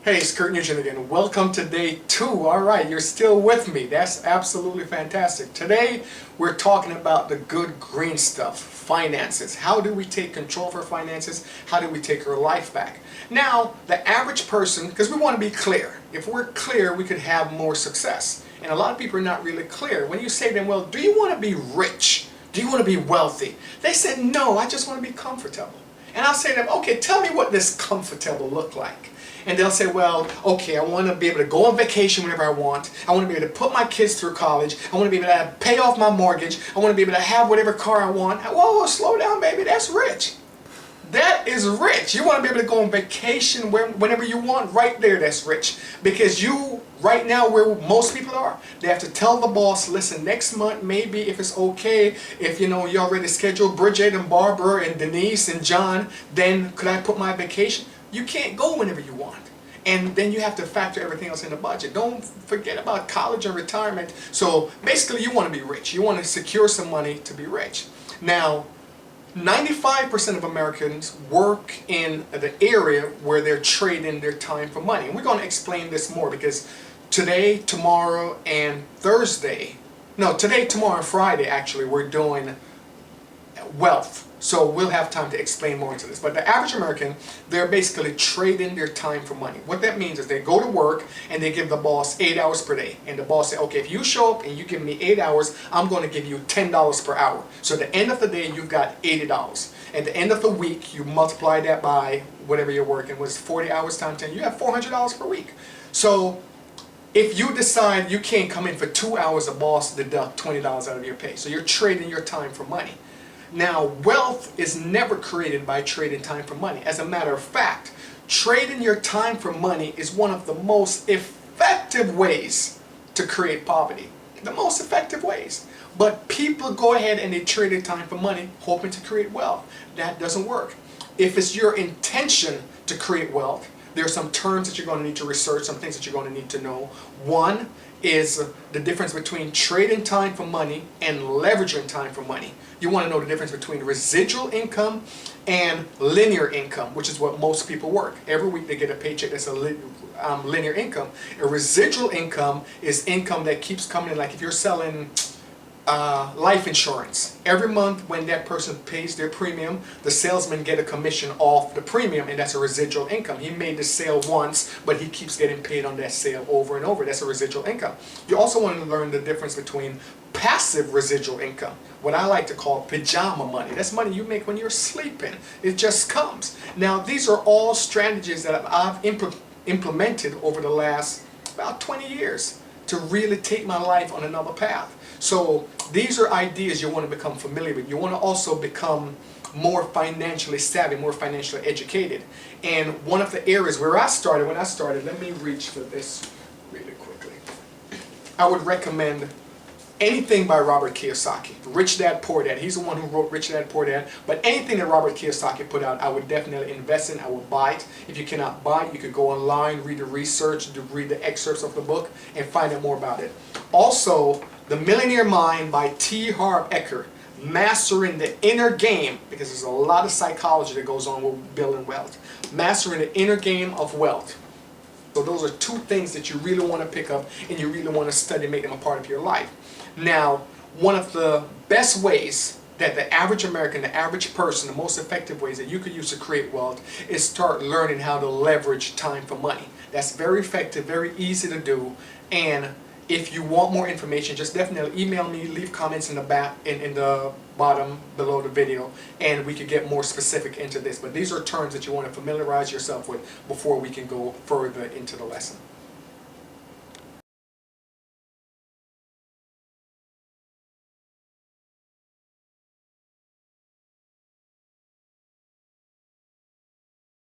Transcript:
Hey, it's Kirk Nugent again. Welcome to day 2. Alright, you're still with me. That's absolutely fantastic. Today, we're talking about the good green stuff, finances. How do we take control of our finances? How do we take our life back? Now, the average person, because we want to be clear. If we're clear, we could have more success. And a lot of people are not really clear. When you say to them, well, do you want to be rich? Do you want to be wealthy? They said, no, I just want to be comfortable. And I'll say to them, okay, tell me what this comfortable look like. And they'll say, well, okay, I want to be able to go on vacation whenever I want. I want to be able to put my kids through college. I want to be able to pay off my mortgage. I want to be able to have whatever car I want. Whoa, slow down, baby. That's rich. That is rich. You want to be able to go on vacation whenever you want. Right there, that's rich. Because you, right now, where most people are, they have to tell the boss, listen, next month, maybe if it's okay, if you already scheduled Bridget and Barbara and Denise and John, then could I put my vacation? You can't go whenever you want. And then you have to factor everything else in the budget. Don't forget about college and retirement. So basically you want to be rich. You want to secure some money to be rich. Now, 95% of Americans work in the area where they're trading their time for money. And we're going to explain this more because today, tomorrow, and Thursday, no, today, tomorrow, and Friday actually, we're doing wealth. So we'll have time to explain more into this. But the average American, they're basically trading their time for money. What that means is they go to work and they give the boss 8 hours per day. And the boss says, okay, if you show up and you give me 8 hours, I'm going to give you $10 per hour. So at the end of the day, you've got $80. At the end of the week, you multiply that by whatever you're working, was 40 hours times 10, you have $400 per week. So if you decide you can't come in for 2 hours, the boss deduct $20 out of your pay. So you're trading your time for money. Now, wealth is never created by trading time for money. As a matter of fact, trading your time for money is one of the most effective ways to create poverty. The most effective ways. But people go ahead and they trade their time for money hoping to create wealth. That doesn't work. If it's your intention to create wealth, there are some terms that you're going to need to research, some things that you're going to need to know. One is the difference between trading time for money and leveraging time for money. You want to know the difference between residual income and linear income, which is what most people work. Every week they get a paycheck that's a linear income. A residual income is income that keeps coming in, like if you're selling life insurance. Every month when that person pays their premium, the salesman get a commission off the premium, and that's a residual income. He made the sale once, but he keeps getting paid on that sale over and over. That's a residual income. You also want to learn the difference between passive residual income, what I like to call pajama money. That's money you make when you're sleeping. It just comes. Now, these are all strategies that I've implemented over the last about 20 years to really take my life on another path. So these are ideas you want to become familiar with. You want to also become more financially savvy, more financially educated. And one of the areas where I started, let me reach for this really quickly. I would recommend anything by Robert Kiyosaki. Rich Dad, Poor Dad. He's the one who wrote Rich Dad, Poor Dad. But anything that Robert Kiyosaki put out, I would definitely invest in. I would buy it. If you cannot buy it, you could go online, read the research, read the excerpts of the book, and find out more about it. Also, The Millionaire Mind by T. Harv Eker. Mastering the inner game, because there's a lot of psychology that goes on with building wealth. Mastering the inner game of wealth. So those are two things that you really want to pick up and you really want to study and make them a part of your life. Now, one of the best ways that the average American, the average person, the most effective ways that you could use to create wealth is start learning how to leverage time for money. That's very effective, very easy to do, and if you want more information, just definitely email me, leave comments in the bottom below the video, and we could get more specific into this. But these are terms that you want to familiarize yourself with before we can go further into the lesson.